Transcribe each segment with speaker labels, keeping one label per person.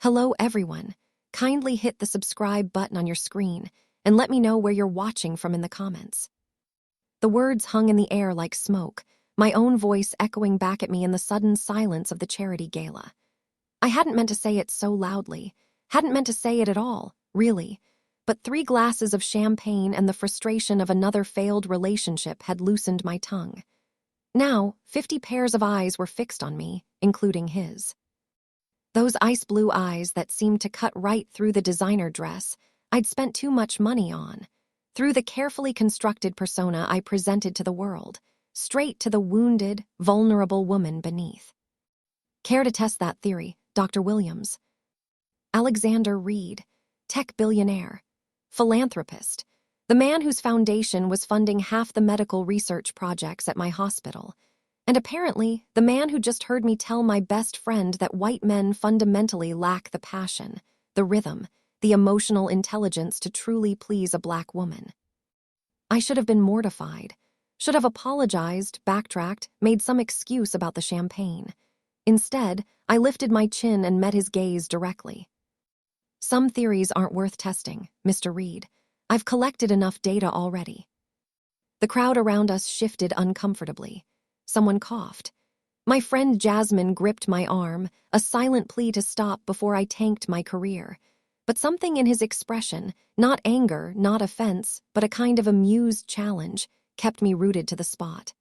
Speaker 1: Hello everyone. Kindly hit the subscribe button on your screen and let me know where you're watching from in the comments. The words hung in the air like smoke, my own voice echoing back at me in the sudden silence of the charity gala. I hadn't meant to say it so loudly, hadn't meant to say it at all, really, but 3 glasses of champagne and the frustration of another failed relationship had loosened my tongue. Now, 50 pairs of eyes were fixed on me, including his. Those ice blue eyes that seemed to cut right through the designer dress I'd spent too much money on, through the carefully constructed persona I presented to the world, straight to the wounded, vulnerable woman beneath. Care to test that theory, Dr. Williams? Alexander Reed, tech billionaire, philanthropist, the man whose foundation was funding half the medical research projects at my hospital, and apparently the man who just heard me tell my best friend that white men fundamentally lack the passion, the rhythm, the emotional intelligence to truly please a black woman. I should have been mortified, should have apologized, backtracked, made some excuse about the champagne. Instead, I lifted my chin and met his gaze directly. Some theories aren't worth testing, Mr. Reed. I've collected enough data already. The crowd around us shifted uncomfortably. Someone coughed. My friend Jasmine gripped my arm, a silent plea to stop before I tanked my career. But something in his expression, not anger, not offense, but a kind of amused challenge, kept me rooted to the spot.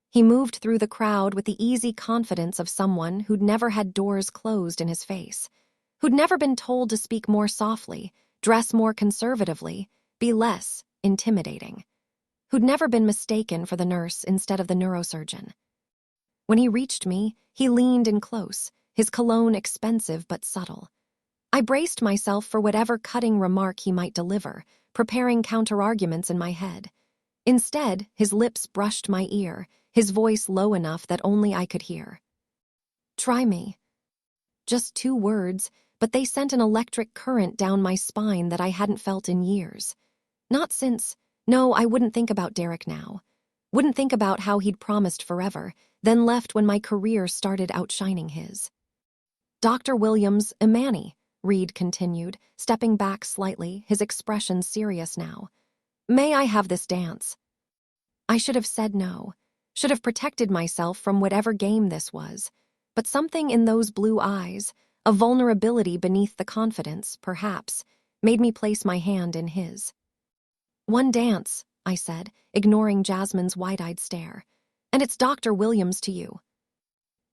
Speaker 1: He moved through the crowd with the easy confidence of someone who'd never had doors closed in his face, who'd never been told to speak more softly, dress more conservatively, be less intimidating, who'd never been mistaken for the nurse instead of the neurosurgeon. When he reached me, he leaned in close, his cologne expensive but subtle. I braced myself for whatever cutting remark he might deliver, preparing counterarguments in my head. Instead, his lips brushed my ear, his voice low enough that only I could hear. "Try me." Just 2 words, but they sent an electric current down my spine that I hadn't felt in years. Not since... No, I wouldn't think about Derek now. Wouldn't think about how he'd promised forever, then left when my career started outshining his. "Dr. Williams, Imani," Reed continued, stepping back slightly, his expression serious now. "May I have this dance?" I should have said no, should have protected myself from whatever game this was, but something in those blue eyes, a vulnerability beneath the confidence, perhaps, made me place my hand in his. "One dance," I said, ignoring Jasmine's wide-eyed stare. "And it's Dr. Williams to you."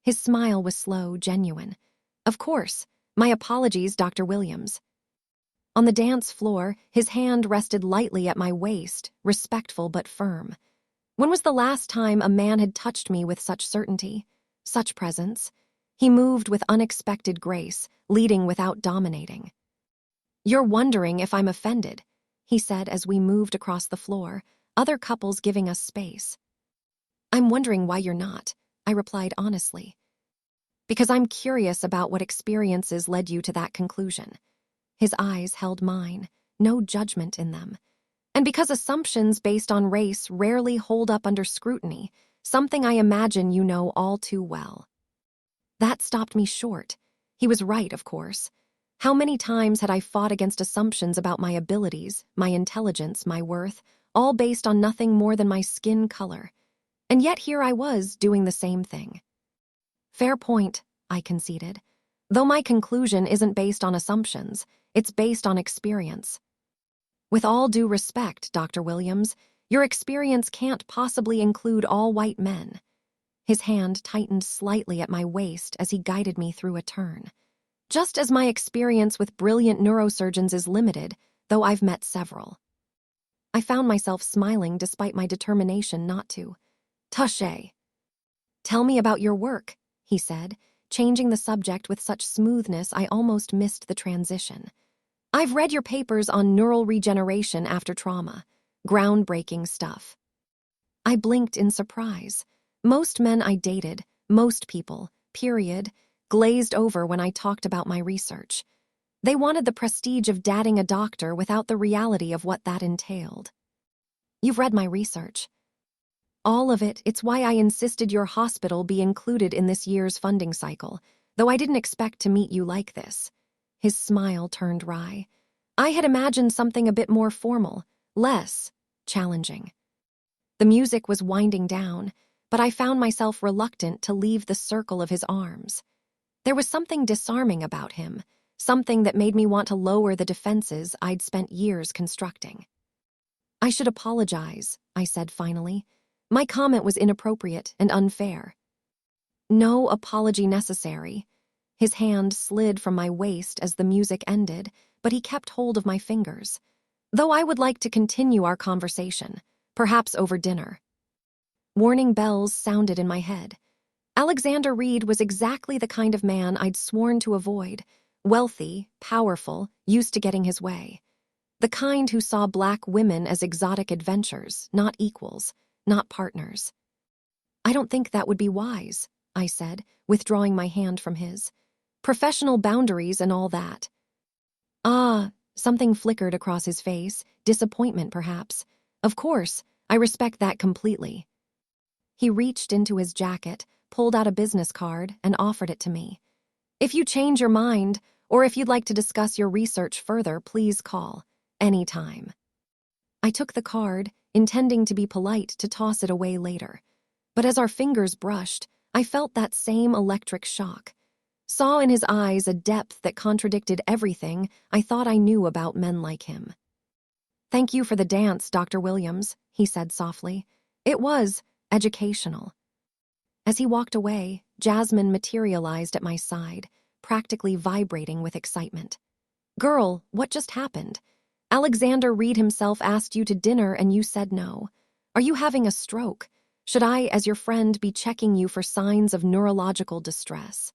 Speaker 1: His smile was slow, genuine. "Of course. My apologies, Dr. Williams." On the dance floor, his hand rested lightly at my waist, respectful but firm. When was the last time a man had touched me with such certainty, such presence? He moved with unexpected grace, leading without dominating. "You're wondering if I'm offended," he said as we moved across the floor, other couples giving us space. "I'm wondering why you're not," I replied honestly. "Because I'm curious about what experiences led you to that conclusion." His eyes held mine, no judgment in them. "And because assumptions based on race rarely hold up under scrutiny, something I imagine you know all too well." That stopped me short. He was right, of course. How many times had I fought against assumptions about my abilities, my intelligence, my worth, all based on nothing more than my skin color? And yet here I was, doing the same thing. "Fair point," I conceded. "Though my conclusion isn't based on assumptions, it's based on experience." "With all due respect, Dr. Williams, your experience can't possibly include all white men." His hand tightened slightly at my waist as he guided me through a turn. "Just as my experience with brilliant neurosurgeons is limited, though I've met several." I found myself smiling despite my determination not to. "Touché." "Tell me about your work," he said, changing the subject with such smoothness I almost missed the transition. "I've read your papers on neural regeneration after trauma. Groundbreaking stuff." I blinked in surprise. Most men I dated, most people, period, glazed over when I talked about my research. They wanted the prestige of dating a doctor without the reality of what that entailed. "You've read my research." "All of it. It's why I insisted your hospital be included in this year's funding cycle, though I didn't expect to meet you like this." His smile turned wry. I had imagined something a bit more formal, less challenging. The music was winding down, but I found myself reluctant to leave the circle of his arms. There was something disarming about him, something that made me want to lower the defenses I'd spent years constructing. I should apologize, I said finally. My comment was inappropriate and unfair. No apology necessary. His hand slid from my waist as the music ended, but he kept hold of my fingers. Though I would like to continue our conversation, perhaps over dinner. Warning bells sounded in my head. Alexander Reed was exactly the kind of man I'd sworn to avoid, wealthy, powerful, used to getting his way. The kind who saw black women as exotic adventures, not equals, not partners. I don't think that would be wise, I said, withdrawing my hand from his. Professional boundaries and all that. Ah, something flickered across his face, disappointment perhaps. Of course, I respect that completely. He reached into his jacket, pulled out a business card, and offered it to me. If you change your mind, or if you'd like to discuss your research further, please call. Anytime. I took the card, intending to be polite to toss it away later. But as our fingers brushed, I felt that same electric shock. Saw in his eyes a depth that contradicted everything I thought I knew about men like him. Thank you for the dance, Dr. Williams, he said softly. It was educational. As he walked away, Jasmine materialized at my side, practically vibrating with excitement. Girl, what just happened? Alexander Reed himself asked you to dinner and you said no. Are you having a stroke? Should I, as your friend, be checking you for signs of neurological distress?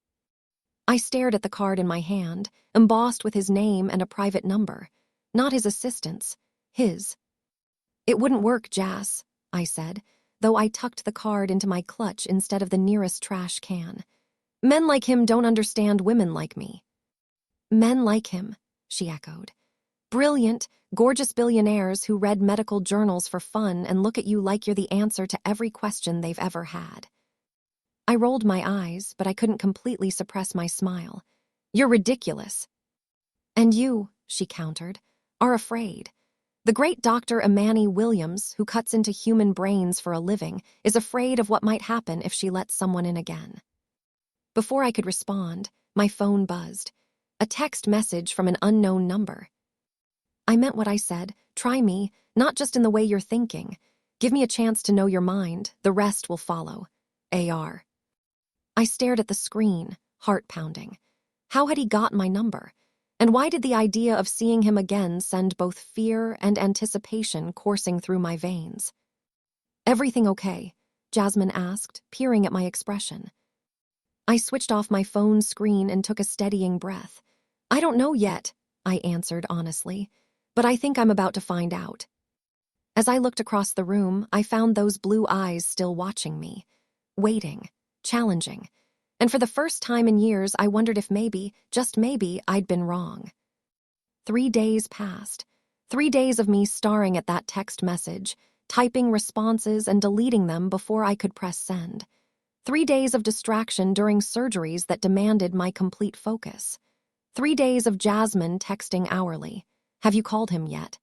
Speaker 1: I stared at the card in my hand, embossed with his name and a private number. Not his assistant's, his. It wouldn't work, Jas, I said, though I tucked the card into my clutch instead of the nearest trash can. Men like him don't understand women like me. Men like him, she echoed. Brilliant, gorgeous billionaires who read medical journals for fun and look at you like you're the answer to every question they've ever had. I rolled my eyes, but I couldn't completely suppress my smile. You're ridiculous. And you, she countered, are afraid. The great Dr. Imani Williams, who cuts into human brains for a living, is afraid of what might happen if she lets someone in again. Before I could respond, my phone buzzed. A text message from an unknown number. I meant what I said. Try me, not just in the way you're thinking. Give me a chance to know your mind. The rest will follow. AR. I stared at the screen, heart pounding. How had he got my number? And why did the idea of seeing him again send both fear and anticipation coursing through my veins? Everything okay? Jasmine asked, peering at my expression. I switched off my phone screen and took a steadying breath. I don't know yet, I answered honestly, but I think I'm about to find out. As I looked across the room, I found those blue eyes still watching me, waiting, challenging. And for the first time in years, I wondered if maybe, just maybe, I'd been wrong. 3 days passed. 3 days of me staring at that text message, typing responses and deleting them before I could press send. 3 days of distraction during surgeries that demanded my complete focus. 3 days of Jasmine texting hourly. Have you called him yet?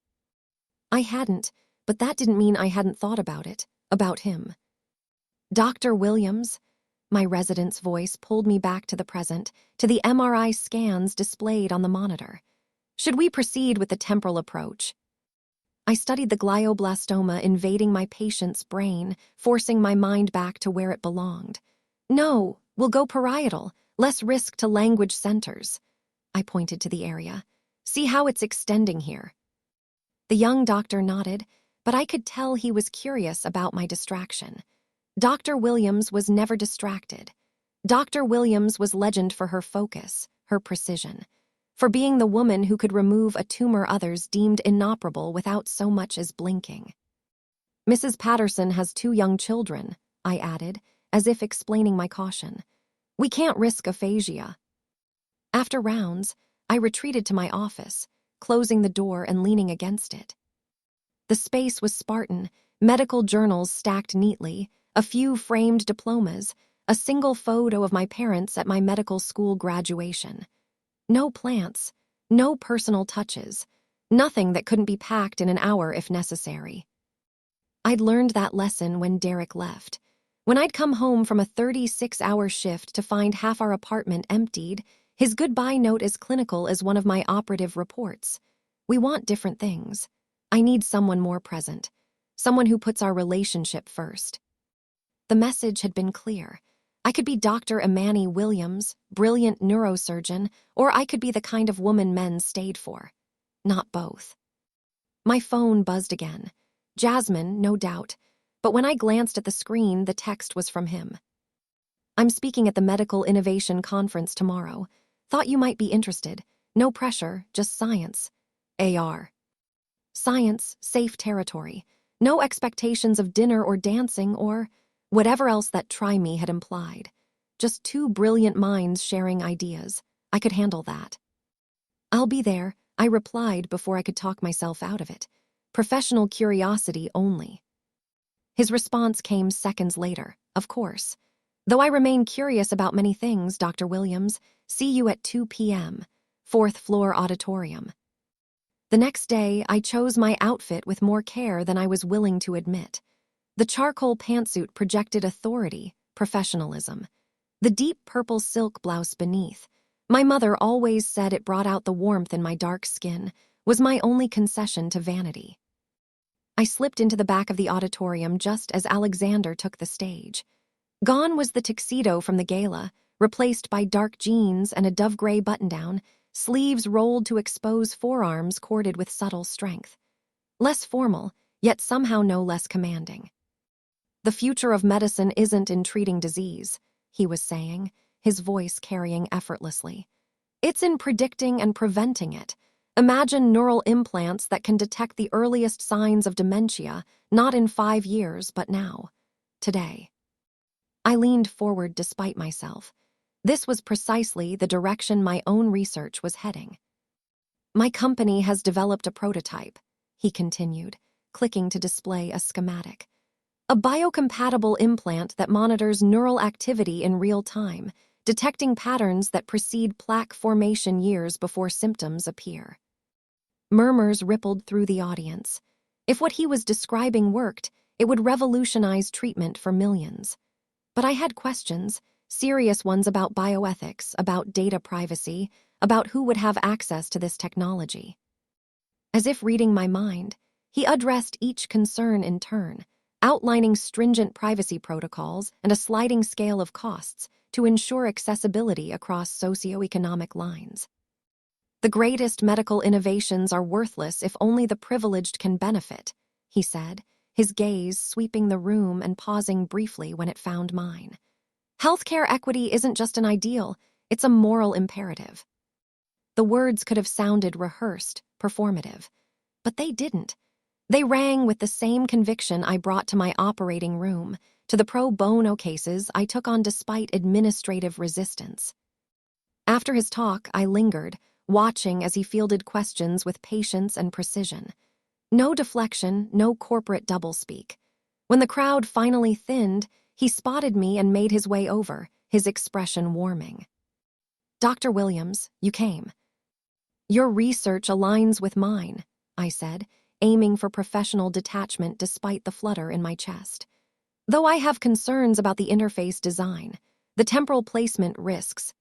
Speaker 1: I hadn't, but that didn't mean I hadn't thought about it, about him. Dr. Williams? My resident's voice pulled me back to the present, to the MRI scans displayed on the monitor. Should we proceed with the temporal approach? I studied the glioblastoma invading my patient's brain, forcing my mind back to where it belonged. No, we'll go parietal, less risk to language centers. I pointed to the area. See how it's extending here. The young doctor nodded, but I could tell he was curious about my distraction. Dr. Williams was never distracted. Dr. Williams was legend for her focus, her precision, for being the woman who could remove a tumor others deemed inoperable without so much as blinking. Mrs. Patterson has 2 young children, I added, as if explaining my caution. We can't risk aphasia. After rounds, I retreated to my office, closing the door and leaning against it. The space was Spartan, medical journals stacked neatly, a few framed diplomas, a single photo of my parents at my medical school graduation. No plants, no personal touches, nothing that couldn't be packed in an hour if necessary. I'd learned that lesson when Derek left. When I'd come home from a 36-hour shift to find half our apartment emptied, his goodbye note as clinical as one of my operative reports. We want different things. I need someone more present, someone who puts our relationship first. The message had been clear. I could be Dr. Imani Williams, brilliant neurosurgeon, or I could be the kind of woman men stayed for. Not both. My phone buzzed again. Jasmine, no doubt. But when I glanced at the screen, the text was from him. I'm speaking at the Medical Innovation Conference tomorrow. Thought you might be interested. No pressure, just science. AR. Science, safe territory. No expectations of dinner or dancing or whatever else that try me had implied. Just two brilliant minds sharing ideas. I could handle that. I'll be there, I replied before I could talk myself out of it. Professional curiosity only. His response came seconds later, of course. Though I remain curious about many things, Dr. Williams, see you at 2 p.m., 4th floor auditorium. The next day, I chose my outfit with more care than I was willing to admit. The charcoal pantsuit projected authority, professionalism. The deep purple silk blouse beneath, my mother always said it brought out the warmth in my dark skin, was my only concession to vanity. I slipped into the back of the auditorium just as Alexander took the stage. Gone was the tuxedo from the gala, replaced by dark jeans and a dove-gray button-down, sleeves rolled to expose forearms corded with subtle strength. Less formal, yet somehow no less commanding. The future of medicine isn't in treating disease, he was saying, his voice carrying effortlessly. It's in predicting and preventing it. Imagine neural implants that can detect the earliest signs of dementia, not in 5 years, but now. Today. I leaned forward despite myself. This was precisely the direction my own research was heading. My company has developed a prototype, he continued, clicking to display a schematic. A biocompatible implant that monitors neural activity in real time, detecting patterns that precede plaque formation years before symptoms appear. Murmurs rippled through the audience. If what he was describing worked, it would revolutionize treatment for millions. But I had questions, serious ones about bioethics, about data privacy, about who would have access to this technology. As if reading my mind, he addressed each concern in turn, outlining stringent privacy protocols and a sliding scale of costs to ensure accessibility across socioeconomic lines. The greatest medical innovations are worthless if only the privileged can benefit, he said, his gaze sweeping the room and pausing briefly when it found mine. Healthcare equity isn't just an ideal, it's a moral imperative. The words could have sounded rehearsed, performative, but they didn't. They rang with the same conviction I brought to my operating room, to the pro bono cases I took on despite administrative resistance. After his talk, I lingered, watching as he fielded questions with patience and precision. No deflection, no corporate doublespeak. When the crowd finally thinned, he spotted me and made his way over, his expression warming. Dr. Williams, you came. Your research aligns with mine, I said, aiming for professional detachment despite the flutter in my chest. Though I have concerns about the interface design, the temporal placement risks.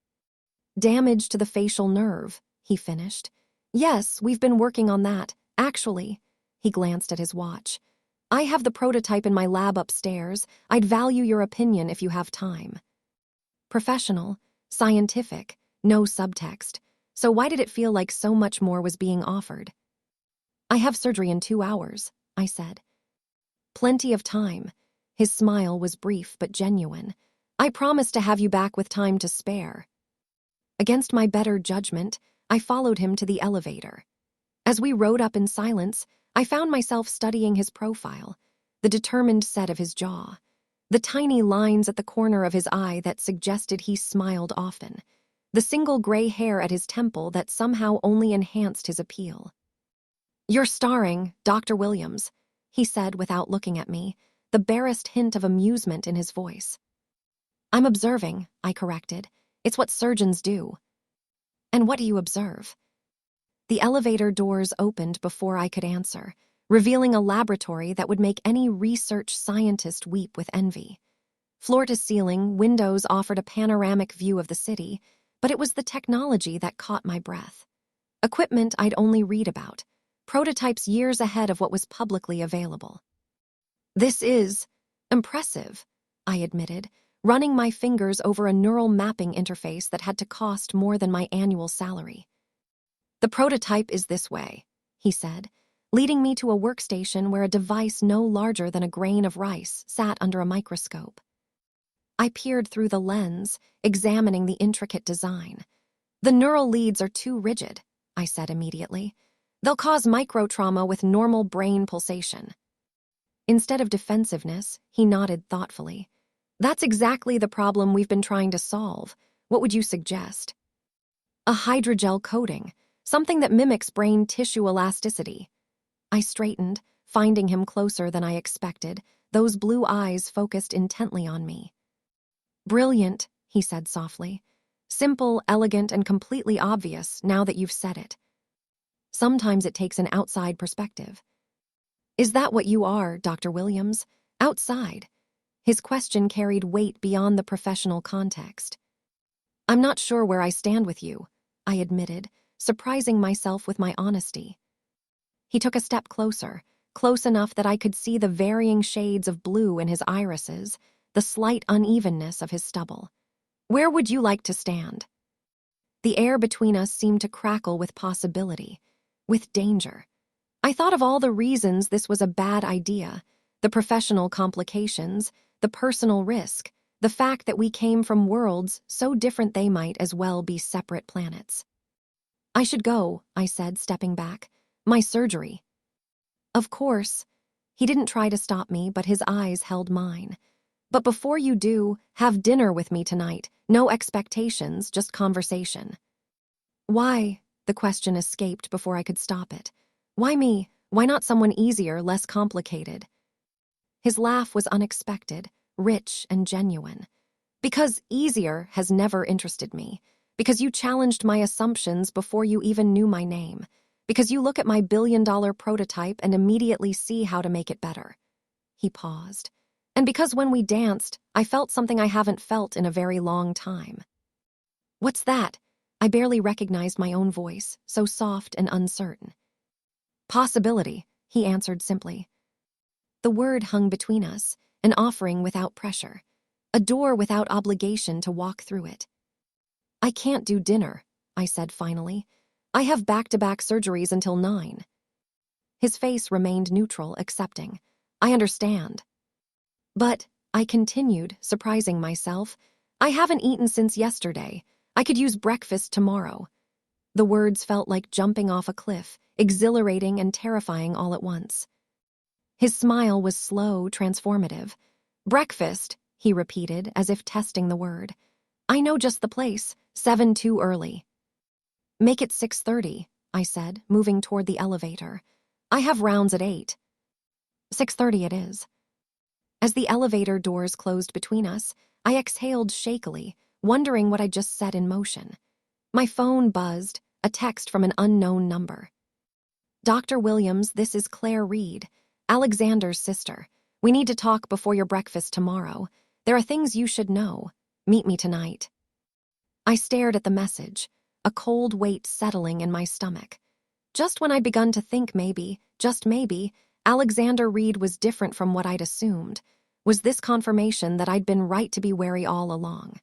Speaker 1: Damage to the facial nerve, he finished. Yes, we've been working on that, actually. He glanced at his watch. I have the prototype in my lab upstairs. I'd value your opinion if you have time. Professional, scientific, no subtext. So why did it feel like so much more was being offered? I have surgery in 2 hours, I said. Plenty of time. His smile was brief but genuine. I promise to have you back with time to spare. Against my better judgment, I followed him to the elevator. As we rode up in silence, I found myself studying his profile, the determined set of his jaw, the tiny lines at the corner of his eye that suggested he smiled often, the single gray hair at his temple that somehow only enhanced his appeal. You're starring, Dr. Williams, he said without looking at me, the barest hint of amusement in his voice. I'm observing, I corrected. It's what surgeons do. And what do you observe? The elevator doors opened before I could answer, revealing a laboratory that would make any research scientist weep with envy. Floor to ceiling, windows offered a panoramic view of the city, but it was the technology that caught my breath. Equipment I'd only read about, prototypes years ahead of what was publicly available. This is impressive, I admitted, running my fingers over a neural mapping interface that had to cost more than my annual salary. The prototype is this way, he said, leading me to a workstation where a device no larger than a grain of rice sat under a microscope. I peered through the lens, examining the intricate design. The neural leads are too rigid, I said immediately. They'll cause microtrauma with normal brain pulsation. Instead of defensiveness, he nodded thoughtfully. That's exactly the problem we've been trying to solve. What would you suggest? A hydrogel coating, something that mimics brain tissue elasticity. I straightened, finding him closer than I expected, those blue eyes focused intently on me. Brilliant, he said softly. Simple, elegant, and completely obvious now that you've said it. Sometimes it takes an outside perspective. Is that what you are, Dr. Williams? Outside? His question carried weight beyond the professional context. I'm not sure where I stand with you, I admitted, surprising myself with my honesty. He took a step closer, close enough that I could see the varying shades of blue in his irises, the slight unevenness of his stubble. Where would you like to stand? The air between us seemed to crackle with possibility, with danger. I thought of all the reasons this was a bad idea, the professional complications, the personal risk, the fact that we came from worlds so different they might as well be separate planets. I should go, I said, stepping back. My surgery. Of course. He didn't try to stop me, but his eyes held mine. But before you do, have dinner with me tonight. No expectations, just conversation. Why? The question escaped before I could stop it. Why me? Why not someone easier, less complicated? His laugh was unexpected, rich and genuine. Because easier has never interested me. Because you challenged my assumptions before you even knew my name. Because you look at my billion-dollar prototype and immediately see how to make it better. He paused. And because when we danced, I felt something I haven't felt in a very long time. What's that? I barely recognized my own voice, so soft and uncertain. Possibility, he answered simply. The word hung between us, an offering without pressure, a door without obligation to walk through it. I can't do dinner, I said finally. I have back-to-back surgeries until 9. His face remained neutral, accepting. I understand. But, I continued, surprising myself, I haven't eaten since yesterday. I could use breakfast tomorrow. The words felt like jumping off a cliff, exhilarating and terrifying all at once. His smile was slow, transformative. Breakfast, he repeated, as if testing the word. I know just the place, 7 too early. Make it 6:30, I said, moving toward the elevator. I have rounds at 8. 6:30 it is. As the elevator doors closed between us, I exhaled shakily, wondering what I'd just set in motion. My phone buzzed, a text from an unknown number. Dr. Williams, this is Claire Reed, Alexander's sister. We need to talk before your breakfast tomorrow. There are things you should know. Meet me tonight. I stared at the message, a cold weight settling in my stomach. Just when I'd begun to think maybe, just maybe, Alexander Reed was different from what I'd assumed, was this confirmation that I'd been right to be wary all along.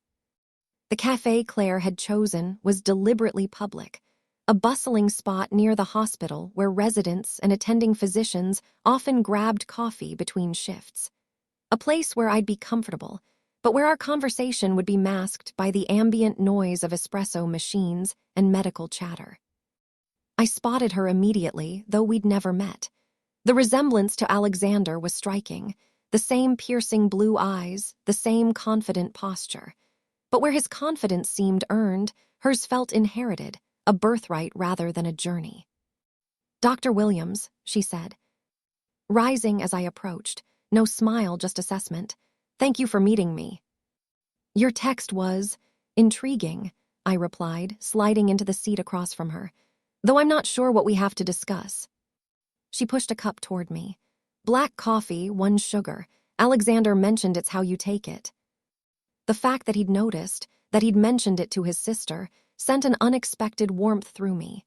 Speaker 1: The cafe Claire had chosen was deliberately public, a bustling spot near the hospital where residents and attending physicians often grabbed coffee between shifts. A place where I'd be comfortable, but where our conversation would be masked by the ambient noise of espresso machines and medical chatter. I spotted her immediately, though we'd never met. The resemblance to Alexander was striking, the same piercing blue eyes, the same confident posture. But where his confidence seemed earned, hers felt inherited, a birthright rather than a journey. Dr. Williams, she said. Rising as I approached, no smile, just assessment. Thank you for meeting me. Your text was intriguing, I replied, sliding into the seat across from her, though I'm not sure what we have to discuss. She pushed a cup toward me. Black coffee, 1 sugar. Alexander mentioned it's how you take it. The fact that he'd noticed, that he'd mentioned it to his sister, sent an unexpected warmth through me.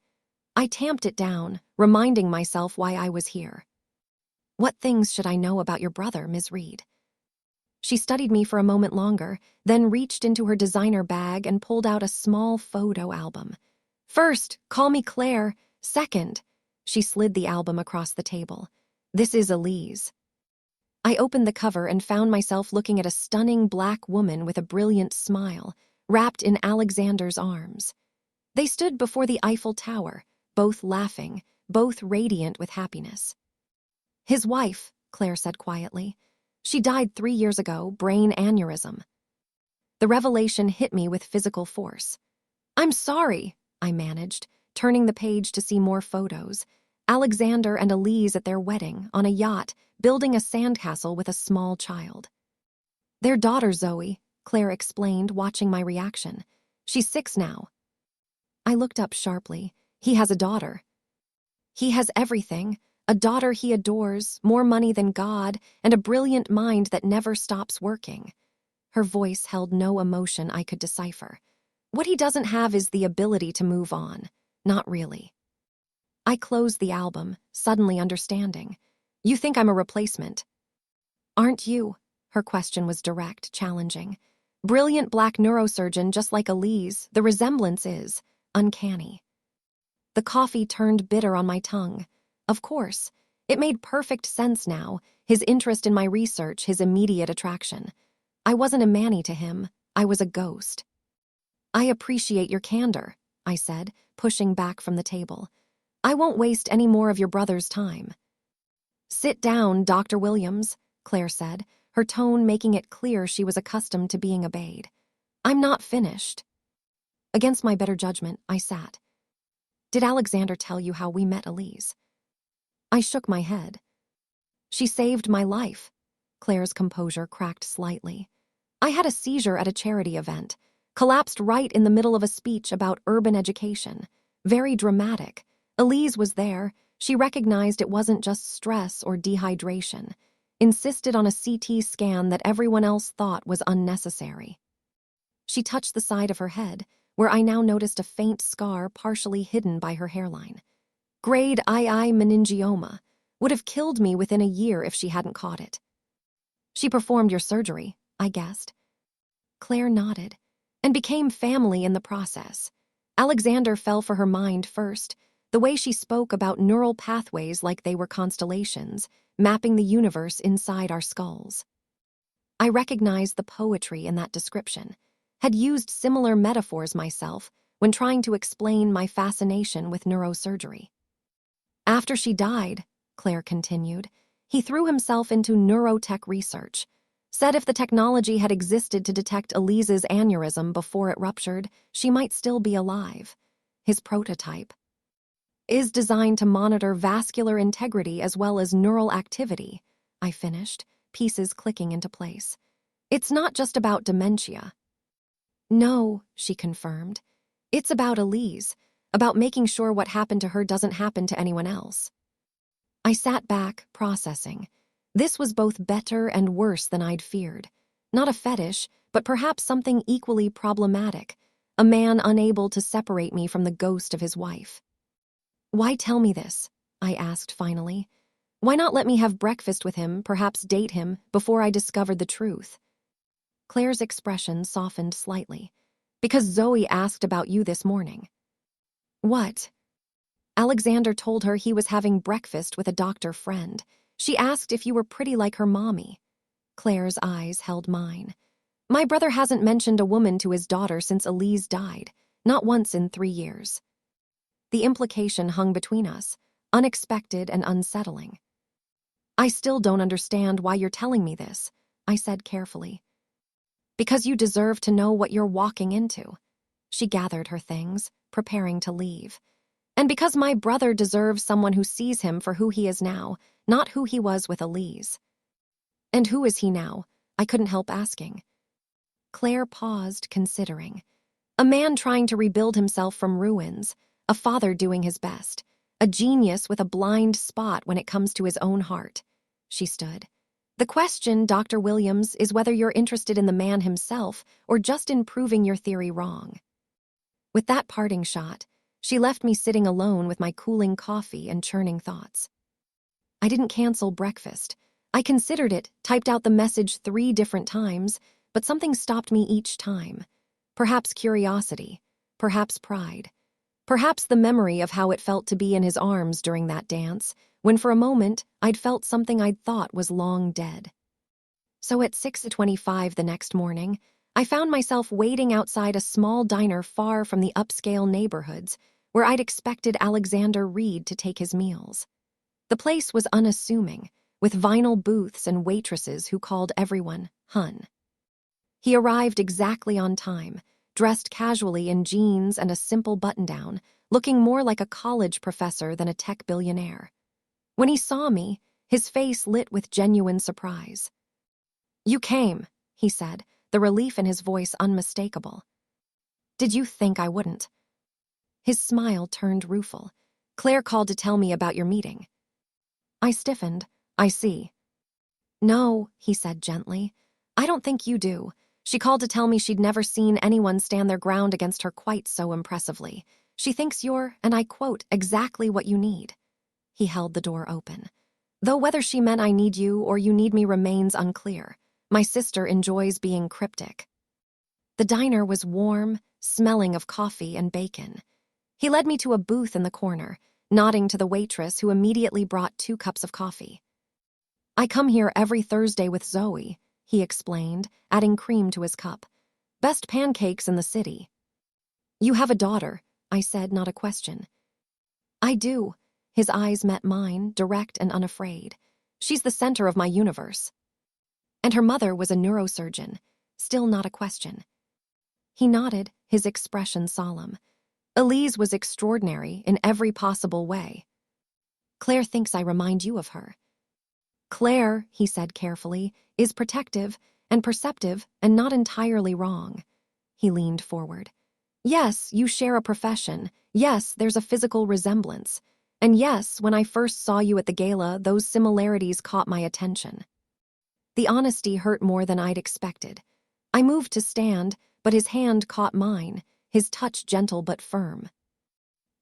Speaker 1: I tamped it down, reminding myself why I was here. What things should I know about your brother, Ms. Reed? She studied me for a moment longer, then reached into her designer bag and pulled out a small photo album. First, call me Claire. Second, she slid the album across the table. This is Elise. I opened the cover and found myself looking at a stunning black woman with a brilliant smile, wrapped in Alexander's arms. They stood before the Eiffel Tower, both laughing, both radiant with happiness. His wife, Claire said quietly. She died 3 years ago, brain aneurysm. The revelation hit me with physical force. I'm sorry, I managed, turning the page to see more photos. Alexander and Elise at their wedding, on a yacht, building a sandcastle with a small child. Their daughter, Zoe, Claire explained, watching my reaction. She's 6 now. I looked up sharply. He has a daughter. He has everything. A daughter he adores, more money than God, and a brilliant mind that never stops working. Her voice held no emotion I could decipher. What he doesn't have is the ability to move on. Not really. I closed the album, suddenly understanding. You think I'm a replacement. Aren't you? Her question was direct, challenging. Brilliant black neurosurgeon just like Elise, the resemblance is uncanny. The coffee turned bitter on my tongue. Of course. It made perfect sense now, his interest in my research, his immediate attraction. I wasn't a Manny to him. I was a ghost. I appreciate your candor, I said, pushing back from the table. I won't waste any more of your brother's time. Sit down, Dr. Williams, Claire said, her tone making it clear she was accustomed to being obeyed. I'm not finished. Against my better judgment, I sat. Did Alexander tell you how we met Elise? I shook my head. She saved my life. Claire's composure cracked slightly. I had a seizure at a charity event, collapsed right in the middle of a speech about urban education. Very dramatic. Elise was there. She recognized it wasn't just stress or dehydration. Insisted on a CT scan that everyone else thought was unnecessary. She touched the side of her head, where I now noticed a faint scar partially hidden by her hairline. Grade II meningioma. Would have killed me within a year if she hadn't caught it. She performed your surgery, I guessed. Claire nodded, and became family in the process. Alexander fell for her mind first, the way she spoke about neural pathways like they were constellations, mapping the universe inside our skulls. I recognized the poetry in that description, had used similar metaphors myself when trying to explain my fascination with neurosurgery. After she died, Claire continued, he threw himself into neurotech research, said if the technology had existed to detect Elise's aneurysm before it ruptured, she might still be alive. His prototype is designed to monitor vascular integrity as well as neural activity, I finished, pieces clicking into place. It's not just about dementia. No, she confirmed. It's about Elise, about making sure what happened to her doesn't happen to anyone else. I sat back, processing. This was both better and worse than I'd feared. Not a fetish, but perhaps something equally problematic, a man unable to separate me from the ghost of his wife. Why tell me this? I asked finally. Why not let me have breakfast with him, perhaps date him, before I discovered the truth? Claire's expression softened slightly. Because Zoe asked about you this morning. What? Alexander told her he was having breakfast with a doctor friend. She asked if you were pretty like her mommy. Claire's eyes held mine. My brother hasn't mentioned a woman to his daughter since Elise died, not once in 3 years. The implication hung between us, unexpected and unsettling. I still don't understand why you're telling me this, I said carefully. Because you deserve to know what you're walking into. She gathered her things, preparing to leave. And because my brother deserves someone who sees him for who he is now, not who he was with Elise. And who is he now? I couldn't help asking. Claire paused, considering. A man trying to rebuild himself from ruins, a father doing his best, a genius with a blind spot when it comes to his own heart. She stood. The question, Dr. Williams, is whether you're interested in the man himself or just in proving your theory wrong. With that parting shot, she left me sitting alone with my cooling coffee and churning thoughts. I didn't cancel breakfast. I considered it, typed out the message 3 different times, but something stopped me each time. Perhaps curiosity, perhaps pride, perhaps the memory of how it felt to be in his arms during that dance, when for a moment I'd felt something I'd thought was long dead. So at 6:25 the next morning, I found myself waiting outside a small diner far from the upscale neighborhoods where I'd expected Alexander Reed to take his meals. The place was unassuming, with vinyl booths and waitresses who called everyone Hun. He arrived exactly on time, dressed casually in jeans and a simple button-down, looking more like a college professor than a tech billionaire. When he saw me, his face lit with genuine surprise. "You came," he said, the relief in his voice unmistakable. "Did you think I wouldn't?" His smile turned rueful. "Claire called to tell me about your meeting." I stiffened. "I see." "No," he said gently. "I don't think you do. She called to tell me she'd never seen anyone stand their ground against her quite so impressively. She thinks you're, and I quote, exactly what you need." He held the door open. "Though whether she meant I need you or you need me remains unclear. My sister enjoys being cryptic." The diner was warm, smelling of coffee and bacon. He led me to a booth in the corner, nodding to the waitress who immediately brought 2 cups of coffee. "I come here every Thursday with Zoe," he explained, adding cream to his cup. "Best pancakes in the city." "You have a daughter," I said, not a question. "I do." His eyes met mine, direct and unafraid. "She's the center of my universe." "And her mother was a neurosurgeon." Still not a question. He nodded, his expression solemn. "Elise was extraordinary in every possible way." "Claire thinks I remind you of her." "Claire," he said carefully, "is protective and perceptive and not entirely wrong." He leaned forward. "Yes, you share a profession. Yes, there's a physical resemblance. And yes, when I first saw you at the gala, those similarities caught my attention." The honesty hurt more than I'd expected. I moved to stand, but his hand caught mine, his touch gentle but firm.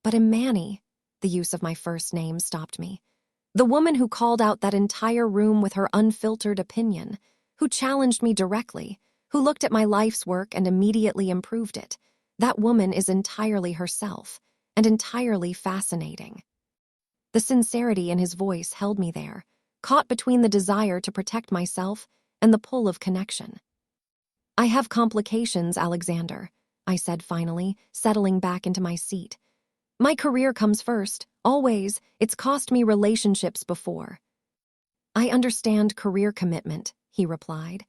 Speaker 1: "But Imani," the use of my first name stopped me. "The woman who called out that entire room with her unfiltered opinion, who challenged me directly, who looked at my life's work and immediately improved it. That woman is entirely herself, and entirely fascinating." The sincerity in his voice held me there, caught between the desire to protect myself and the pull of connection. "I have complications, Alexander," I said finally, settling back into my seat. "My career comes first, always. It's cost me relationships before." "I understand career commitment," he replied.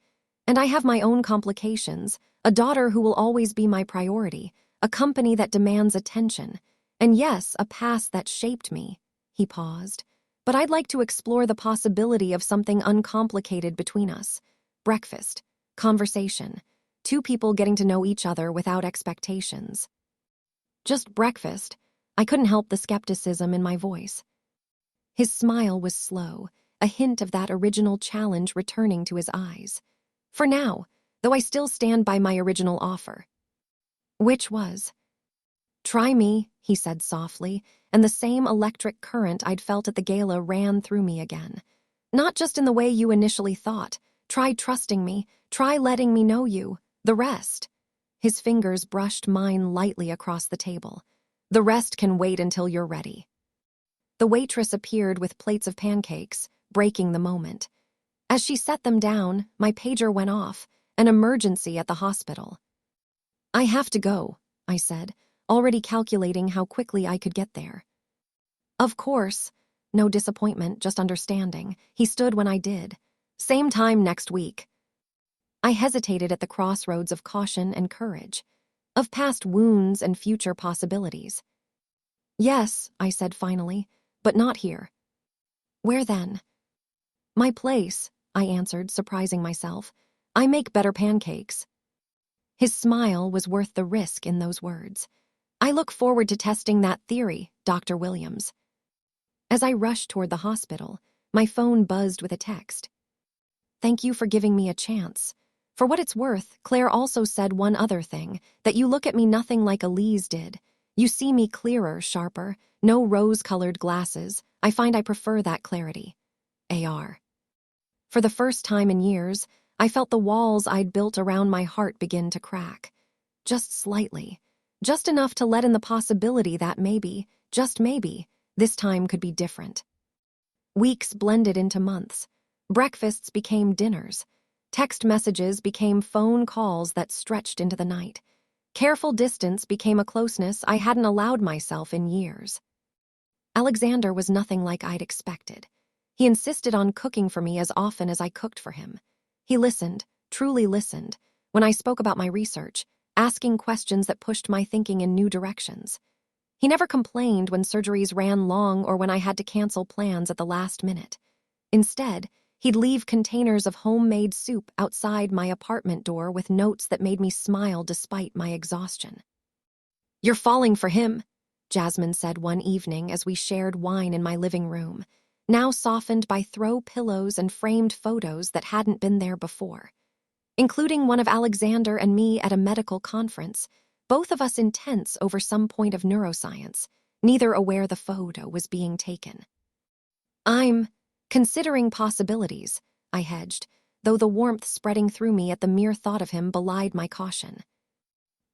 Speaker 1: "And I have my own complications, a daughter who will always be my priority, a company that demands attention, and yes, a past that shaped me." He paused. "But I'd like to explore the possibility of something uncomplicated between us. Breakfast, conversation, 2 people getting to know each other without expectations." "Just breakfast?" I couldn't help the skepticism in my voice. His smile was slow, a hint of that original challenge returning to his eyes. "For now, though I still stand by my original offer." "Which was?" "Try me," he said softly, and the same electric current I'd felt at the gala ran through me again. "Not just in the way you initially thought. Try trusting me. Try letting me know you. The rest." His fingers brushed mine lightly across the table. "The rest can wait until you're ready." The waitress appeared with plates of pancakes, breaking the moment. As she set them down, my pager went off, an emergency at the hospital. "I have to go," I said, already calculating how quickly I could get there. "Of course." No disappointment, just understanding. He stood when I did. "Same time next week." I hesitated at the crossroads of caution and courage, of past wounds and future possibilities. "Yes," I said finally, "but not here." "Where then?" "My place," I answered, surprising myself. "I make better pancakes." His smile was worth the risk in those words. I look forward to testing that theory, Dr. Williams. As I rushed toward the hospital, my phone buzzed with a text. Thank you for giving me a chance. For what it's worth, Claire also said one other thing, that you look at me nothing like Elise did. You see me clearer, sharper, no rose-colored glasses. I find I prefer that clarity. AR. For the first time in years, I felt the walls I'd built around my heart begin to crack. Just slightly. Just enough to let in the possibility that maybe, just maybe, this time could be different. Weeks blended into months. Breakfasts became dinners. Text messages became phone calls that stretched into the night. Careful distance became a closeness I hadn't allowed myself in years. Alexander was nothing like I'd expected. He insisted on cooking for me as often as I cooked for him. He listened, truly listened, when I spoke about my research, asking questions that pushed my thinking in new directions. He never complained when surgeries ran long or when I had to cancel plans at the last minute. Instead, he'd leave containers of homemade soup outside my apartment door with notes that made me smile despite my exhaustion. "You're falling for him," Jasmine said one evening as we shared wine in my living room, now softened by throw pillows and framed photos that hadn't been there before. Including one of Alexander and me at a medical conference, both of us intense over some point of neuroscience, neither aware the photo was being taken. "I'm considering possibilities," I hedged, though the warmth spreading through me at the mere thought of him belied my caution.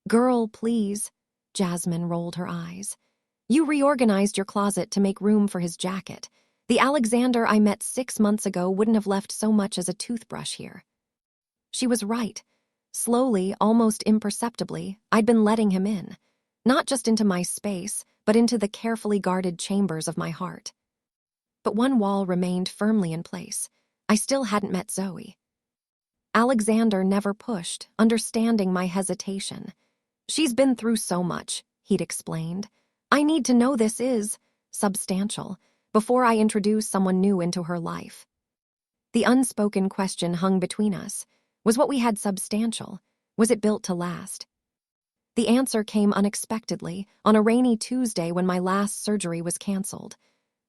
Speaker 1: "Girl, please," Jasmine rolled her eyes. "You reorganized your closet to make room for his jacket. The Alexander I met 6 months ago wouldn't have left so much as a toothbrush here." She was right. Slowly, almost imperceptibly, I'd been letting him in. Not just into my space, but into the carefully guarded chambers of my heart. But one wall remained firmly in place. I still hadn't met Zoe. Alexander never pushed, understanding my hesitation. "She's been through so much," he'd explained. "I need to know this is substantial before I introduce someone new into her life." The unspoken question hung between us. Was what we had substantial? Was it built to last? The answer came unexpectedly on a rainy Tuesday when my last surgery was canceled.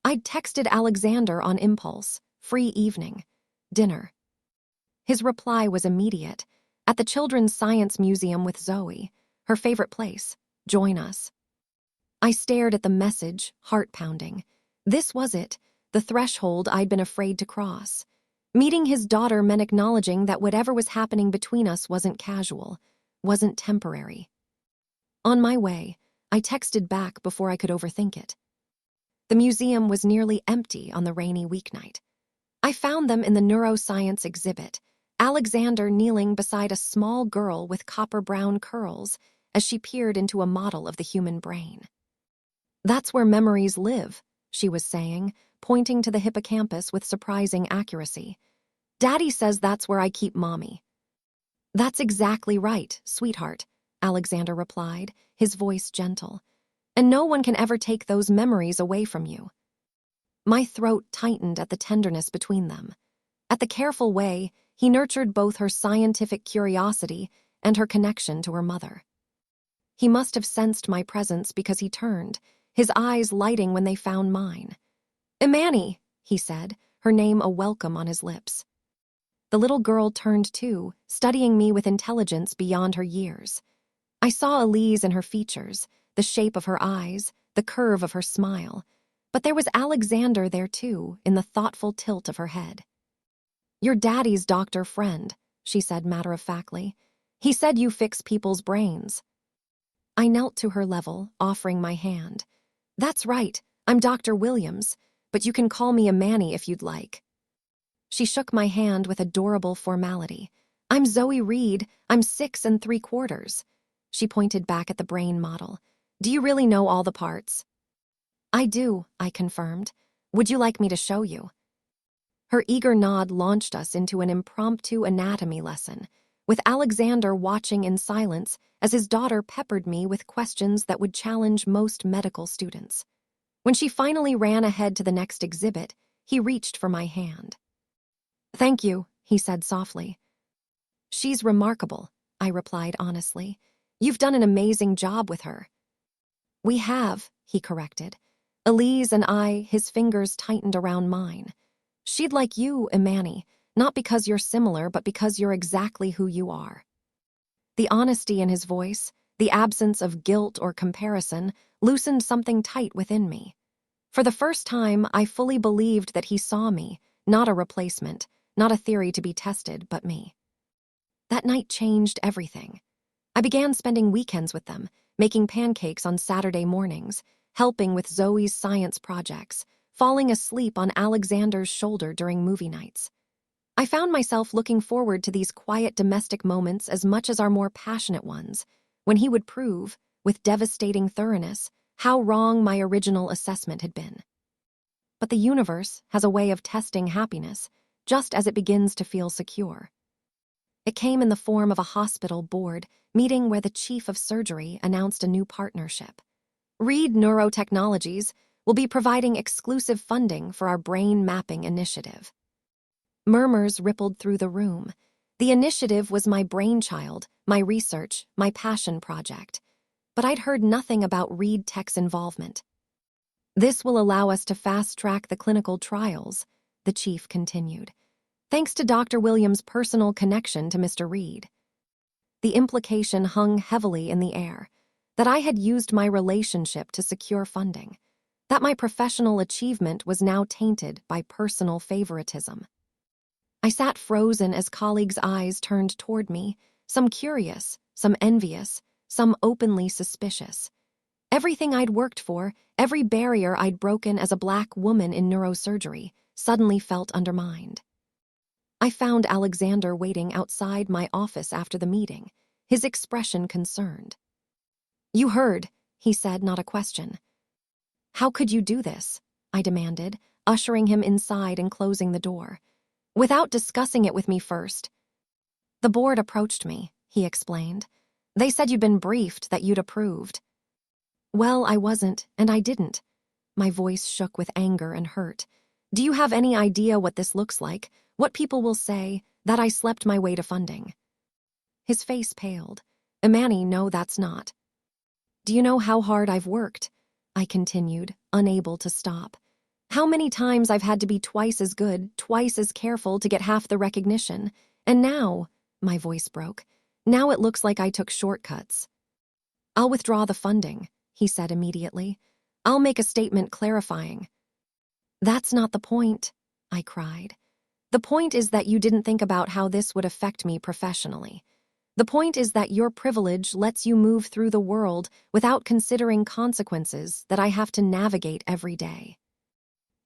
Speaker 1: I'd texted Alexander on impulse, "Free evening. Dinner." His reply was immediate. "At the Children's Science Museum with Zoe. Her favorite place. Join us." I stared at the message, heart pounding. This was it, the threshold I'd been afraid to cross. Meeting his daughter meant acknowledging that whatever was happening between us wasn't casual, wasn't temporary. On my way, I texted back before I could overthink it. The museum was nearly empty on the rainy weeknight. I found them in the neuroscience exhibit, Alexander kneeling beside a small girl with copper-brown curls as she peered into a model of the human brain. "That's where memories live," she was saying, pointing to the hippocampus with surprising accuracy. "Daddy says that's where I keep Mommy." "That's exactly right, sweetheart," Alexander replied, his voice gentle. "And no one can ever take those memories away from you." My throat tightened at the tenderness between them. At the careful way, he nurtured both her scientific curiosity and her connection to her mother. He must have sensed my presence because he turned, his eyes lighting when they found mine. "Imani," he said, her name a welcome on his lips. The little girl turned too, studying me with intelligence beyond her years. I saw Elise in her features, the shape of her eyes, the curve of her smile. But there was Alexander there too, in the thoughtful tilt of her head. "Your daddy's doctor friend," she said matter-of-factly. "He said you fix people's brains." I knelt to her level, offering my hand. "That's right, I'm Dr. Williams, but you can call me Imani if you'd like." She shook my hand with adorable formality. "I'm Zoe Reed, I'm 6 3/4. She pointed back at the brain model. "Do you really know all the parts?" "I do," I confirmed. "Would you like me to show you?" Her eager nod launched us into an impromptu anatomy lesson, with Alexander watching in silence as his daughter peppered me with questions that would challenge most medical students. When she finally ran ahead to the next exhibit, he reached for my hand. "Thank you," he said softly. "She's remarkable," I replied honestly. You've done an amazing job with her. We have, he corrected. Elise and I, his fingers tightened around mine. She'd like you, Imani, not because you're similar, but because you're exactly who you are. The honesty in his voice, the absence of guilt or comparison, loosened something tight within me. For the first time, I fully believed that he saw me, not a replacement, not a theory to be tested, but me. That night changed everything. I began spending weekends with them, making pancakes on Saturday mornings, helping with Zoe's science projects, falling asleep on Alexander's shoulder during movie nights. I found myself looking forward to these quiet domestic moments as much as our more passionate ones, when he would prove, with devastating thoroughness, how wrong my original assessment had been. But the universe has a way of testing happiness, just as it begins to feel secure. It came in the form of a hospital board meeting where the chief of surgery announced a new partnership. Reed Neurotechnologies will be providing exclusive funding for our brain mapping initiative. Murmurs rippled through the room. The initiative was my brainchild, my research, my passion project. But I'd heard nothing about Reed Tech's involvement. This will allow us to fast-track the clinical trials, the chief continued, thanks to Dr. Williams' personal connection to Mr. Reed. The implication hung heavily in the air, that I had used my relationship to secure funding, that my professional achievement was now tainted by personal favoritism. I sat frozen as colleagues' eyes turned toward me, some curious, some envious, some openly suspicious. Everything I'd worked for, every barrier I'd broken as a Black woman in neurosurgery, suddenly felt undermined. I found Alexander waiting outside my office after the meeting, his expression concerned. You heard, he said, not a question. How could you do this? I demanded, ushering him inside and closing the door. Without discussing it with me first. The board approached me, he explained. They said you'd been briefed, that you'd approved. Well, I wasn't, and I didn't. My voice shook with anger and hurt. Do you have any idea what this looks like? What people will say, that I slept my way to funding? His face paled. Imani, no, that's not. Do you know how hard I've worked? I continued, unable to stop. How many times I've had to be twice as good, twice as careful to get half the recognition. And now, my voice broke, now it looks like I took shortcuts. I'll withdraw the funding, he said immediately. I'll make a statement clarifying. That's not the point, I cried. The point is that you didn't think about how this would affect me professionally. The point is that your privilege lets you move through the world without considering consequences that I have to navigate every day.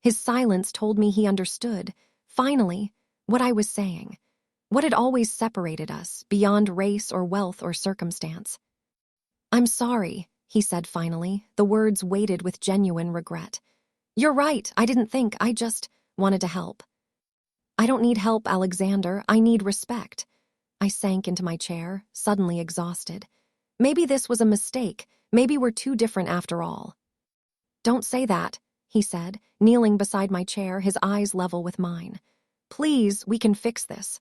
Speaker 1: His silence told me he understood, finally, what I was saying, what had always separated us beyond race or wealth or circumstance. I'm sorry, he said finally, the words weighted with genuine regret. You're right, I didn't think, I just wanted to help. I don't need help, Alexander, I need respect. I sank into my chair, suddenly exhausted. Maybe this was a mistake, maybe we're too different after all. Don't say that, he said, kneeling beside my chair, his eyes level with mine. Please, we can fix this.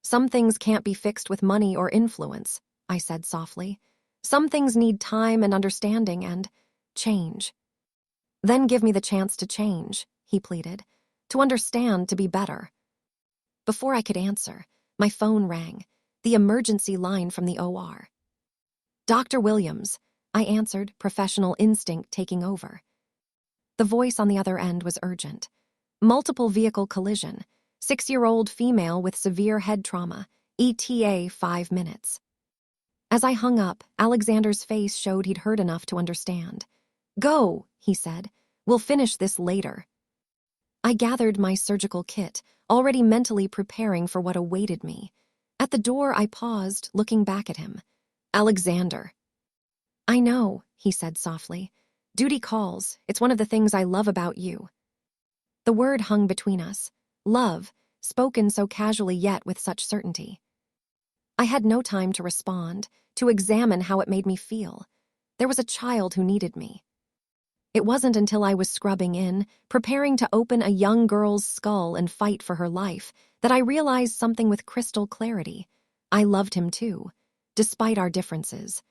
Speaker 1: Some things can't be fixed with money or influence, I said softly. Some things need time and understanding and change. Then give me the chance to change, he pleaded, to understand, to be better. Before I could answer, my phone rang, the emergency line from the OR. Dr. Williams, I answered, professional instinct taking over. The voice on the other end was urgent. Multiple vehicle collision, 6-year-old female with severe head trauma, ETA 5 minutes. As I hung up, Alexander's face showed he'd heard enough to understand. Go, he said. We'll finish this later. I gathered my surgical kit, already mentally preparing for what awaited me. At the door, I paused, looking back at him. Alexander. I know, he said softly. Duty calls. It's one of the things I love about you. The word hung between us. Love, spoken so casually yet with such certainty. I had no time to respond, to examine how it made me feel. There was a child who needed me. It wasn't until I was scrubbing in, preparing to open a young girl's skull and fight for her life, that I realized something with crystal clarity. I loved him too, despite our differences,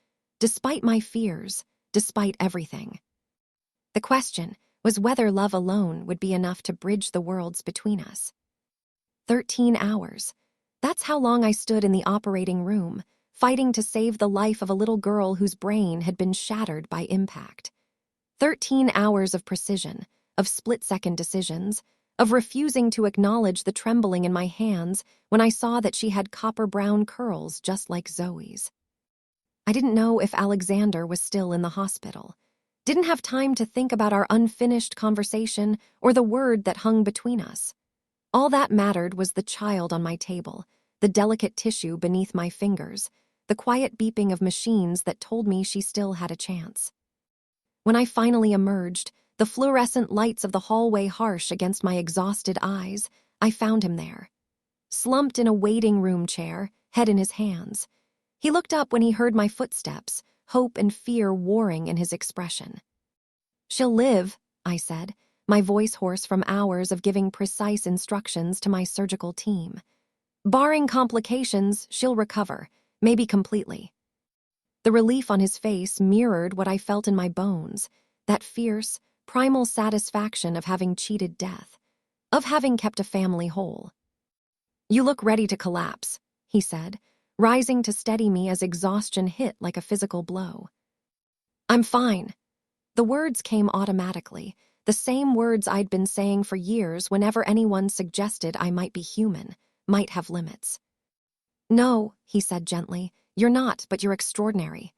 Speaker 1: despite my fears, despite everything. The question was whether love alone would be enough to bridge the worlds between us. 13 hours. That's how long I stood in the operating room, fighting to save the life of a little girl whose brain had been shattered by impact. 13 hours of precision, of split-second decisions, of refusing to acknowledge the trembling in my hands when I saw that she had copper-brown curls just like Zoe's. I didn't know if Alexander was still in the hospital. Didn't have time to think about our unfinished conversation or the word that hung between us. All that mattered was the child on my table, the delicate tissue beneath my fingers, the quiet beeping of machines that told me she still had a chance. When I finally emerged, the fluorescent lights of the hallway harsh against my exhausted eyes, I found him there. Slumped in a waiting room chair, head in his hands. He looked up when he heard my footsteps, hope and fear warring in his expression. "She'll live," I said, my voice hoarse from hours of giving precise instructions to my surgical team. "Barring complications, she'll recover, maybe completely." The relief on his face mirrored what I felt in my bones, that fierce, primal satisfaction of having cheated death, of having kept a family whole. "You look ready to collapse," he said, rising to steady me as exhaustion hit like a physical blow. "I'm fine." The words came automatically, the same words I'd been saying for years whenever anyone suggested I might be human, might have limits. "No," he said gently, "you're not, but you're extraordinary."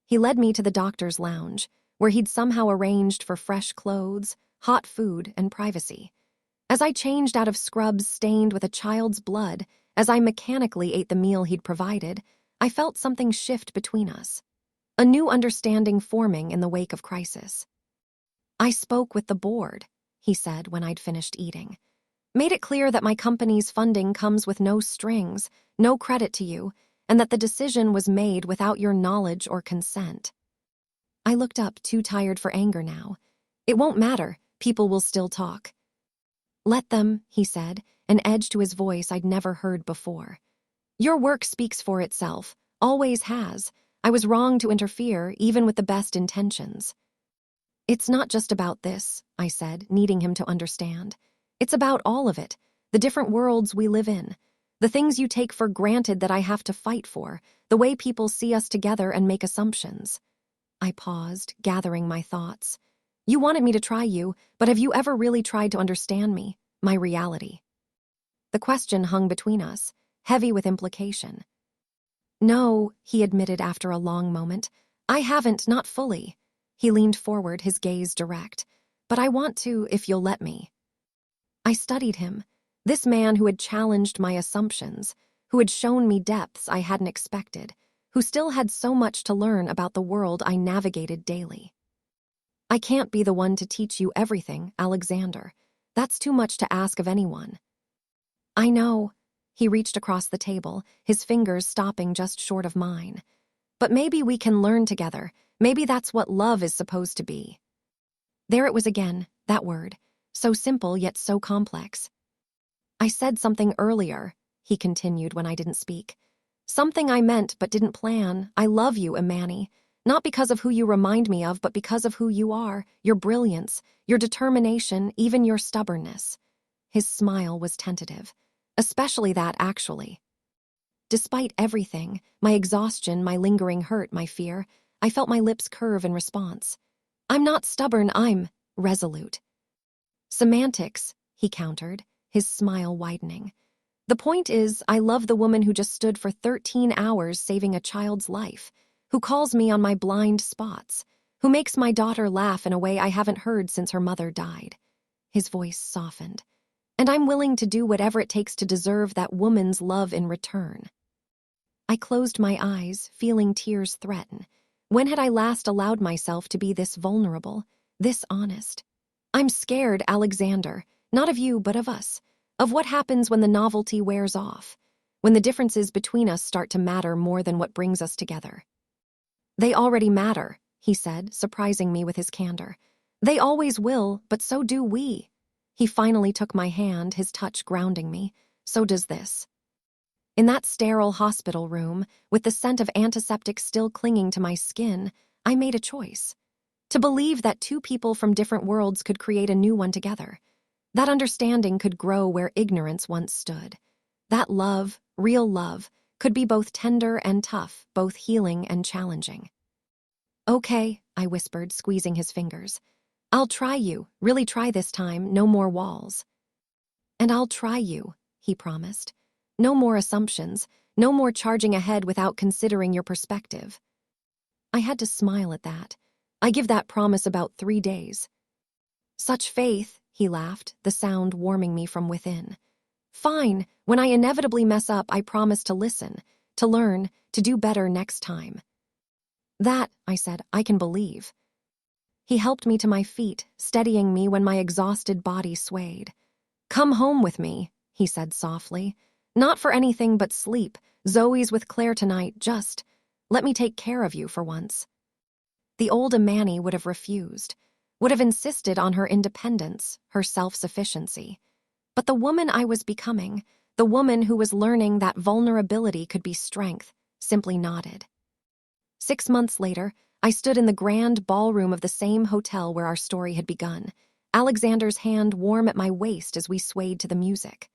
Speaker 1: He led me to the doctor's lounge, where he'd somehow arranged for fresh clothes, hot food, and privacy. As I changed out of scrubs stained with a child's blood, as I mechanically ate the meal he'd provided, I felt something shift between us. A new understanding forming in the wake of crisis. "I spoke with the board," he said when I'd finished eating. "Made it clear that my company's funding comes with no strings, no credit to you, and that the decision was made without your knowledge or consent." I looked up, too tired for anger now. "It won't matter. People will still talk." "Let them," he said, an edge to his voice I'd never heard before. "Your work speaks for itself, always has. I was wrong to interfere, even with the best intentions." "It's not just about this," I said, needing him to understand. "It's about all of it, the different worlds we live in, the things you take for granted that I have to fight for, the way people see us together and make assumptions." I paused, gathering my thoughts. "You wanted me to try you, but have you ever really tried to understand me, my reality?" The question hung between us, heavy with implication. "No," he admitted after a long moment. "I haven't, not fully." He leaned forward, his gaze direct. "But I want to, if you'll let me." I studied him, this man who had challenged my assumptions, who had shown me depths I hadn't expected, who still had so much to learn about the world I navigated daily. "I can't be the one to teach you everything, Alexander. That's too much to ask of anyone." "I know." He reached across the table, his fingers stopping just short of mine. "But maybe we can learn together. Maybe that's what love is supposed to be." There it was again, that word, so simple yet so complex. "I said something earlier," he continued when I didn't speak. "Something I meant but didn't plan. I love you, Imani. Not because of who you remind me of, but because of who you are, your brilliance, your determination, even your stubbornness." His smile was tentative. "Especially that, actually." Despite everything, my exhaustion, my lingering hurt, my fear, I felt my lips curve in response. "I'm not stubborn, I'm resolute." "Semantics," he countered, his smile widening. "The point is, I love the woman who just stood for 13 hours saving a child's life, who calls me on my blind spots, who makes my daughter laugh in a way I haven't heard since her mother died." His voice softened. "And I'm willing to do whatever it takes to deserve that woman's love in return." I closed my eyes, feeling tears threaten. When had I last allowed myself to be this vulnerable, this honest? "I'm scared, Alexander, not of you, but of us, of what happens when the novelty wears off, when the differences between us start to matter more than what brings us together." "They already matter," he said, surprising me with his candor. "They always will, but so do we." He finally took my hand, his touch grounding me. "So does this." In that sterile hospital room, with the scent of antiseptic still clinging to my skin, I made a choice. To believe that two people from different worlds could create a new one together. That understanding could grow where ignorance once stood. That love, real love, could be both tender and tough, both healing and challenging. "Okay," I whispered, squeezing his fingers. "I'll try you, really try this time, no more walls." "And I'll try you," he promised. "No more assumptions, no more charging ahead without considering your perspective." I had to smile at that. I give that promise about 3 days. "Such faith," he laughed, the sound warming me from within. "Fine, when I inevitably mess up, I promise to listen, to learn, to do better next time." "That," I said, "I can believe." He helped me to my feet, steadying me when my exhausted body swayed. "Come home with me," he said softly. "Not for anything but sleep. Zoe's with Claire tonight, just let me take care of you for once." The old Amani would have refused, would have insisted on her independence, her self-sufficiency. But the woman I was becoming, the woman who was learning that vulnerability could be strength, simply nodded. 6 months later, I stood in the grand ballroom of the same hotel where our story had begun, Alexander's hand warm at my waist as we swayed to the music.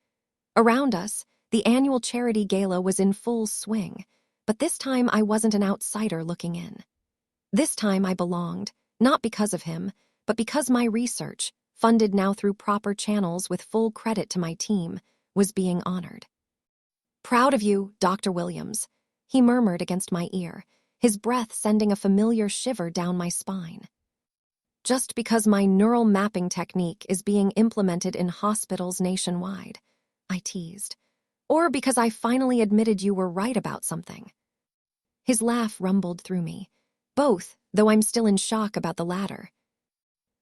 Speaker 1: Around us, the annual charity gala was in full swing, but this time I wasn't an outsider looking in. This time I belonged, not because of him, but because my research, funded now through proper channels with full credit to my team, was being honored. "Proud of you, Dr. Williams," he murmured against my ear, his breath sending a familiar shiver down my spine. "Just because my neural mapping technique is being implemented in hospitals nationwide," I teased. "Or because I finally admitted you were right about something." His laugh rumbled through me. Both, though I'm still in shock about the latter.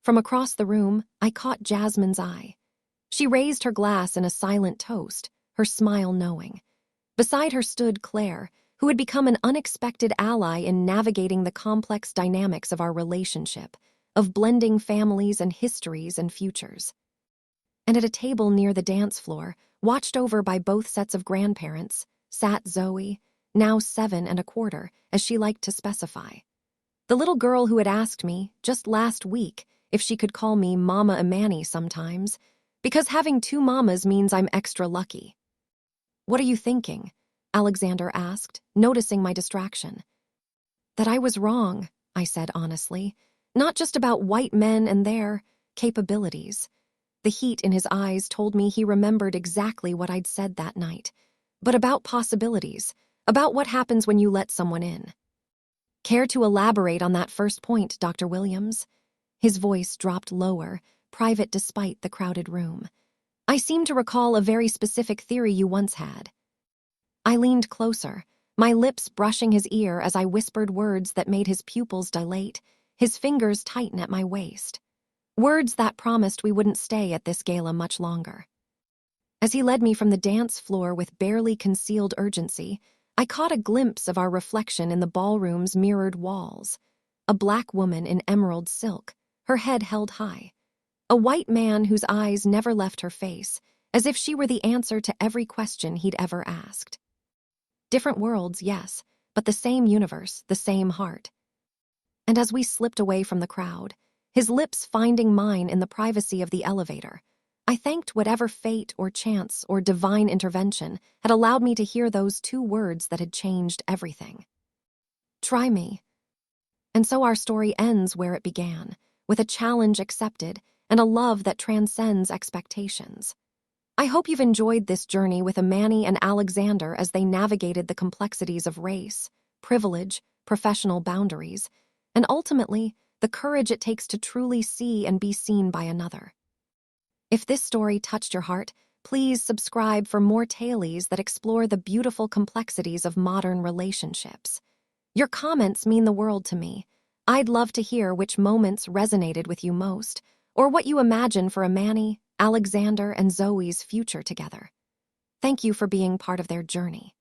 Speaker 1: From across the room, I caught Jasmine's eye. She raised her glass in a silent toast, her smile knowing. Beside her stood Claire, who had become an unexpected ally in navigating the complex dynamics of our relationship, of blending families and histories and futures. And at a table near the dance floor, watched over by both sets of grandparents, sat Zoe, now 7 1/4, as she liked to specify. The little girl who had asked me, just last week, if she could call me Mama Amani sometimes, because having 2 mamas means I'm extra lucky. "What are you thinking?" Alexander asked, noticing my distraction. "That I was wrong," I said honestly, "not just about white men and their capabilities." The heat in his eyes told me he remembered exactly what I'd said that night, but about possibilities, about what happens when you let someone in. "Care to elaborate on that first point, Dr. Williams?" His voice dropped lower, private despite the crowded room. "I seem to recall a very specific theory you once had." I leaned closer, my lips brushing his ear as I whispered words that made his pupils dilate, his fingers tighten at my waist. Words that promised we wouldn't stay at this gala much longer. As he led me from the dance floor with barely concealed urgency, I caught a glimpse of our reflection in the ballroom's mirrored walls. A black woman in emerald silk, her head held high. A white man whose eyes never left her face, as if she were the answer to every question he'd ever asked. Different worlds, yes, but the same universe, the same heart. And as we slipped away from the crowd, his lips finding mine in the privacy of the elevator, I thanked whatever fate or chance or divine intervention had allowed me to hear those 2 words that had changed everything. "Try me." And so our story ends where it began, with a challenge accepted and a love that transcends expectations. I hope you've enjoyed this journey with Amani and Alexander as they navigated the complexities of race, privilege, professional boundaries, and ultimately, the courage it takes to truly see and be seen by another. If this story touched your heart, please subscribe for more tales that explore the beautiful complexities of modern relationships. Your comments mean the world to me. I'd love to hear which moments resonated with you most, or what you imagine for Amani, Alexander, and Zoe's future together. Thank you for being part of their journey.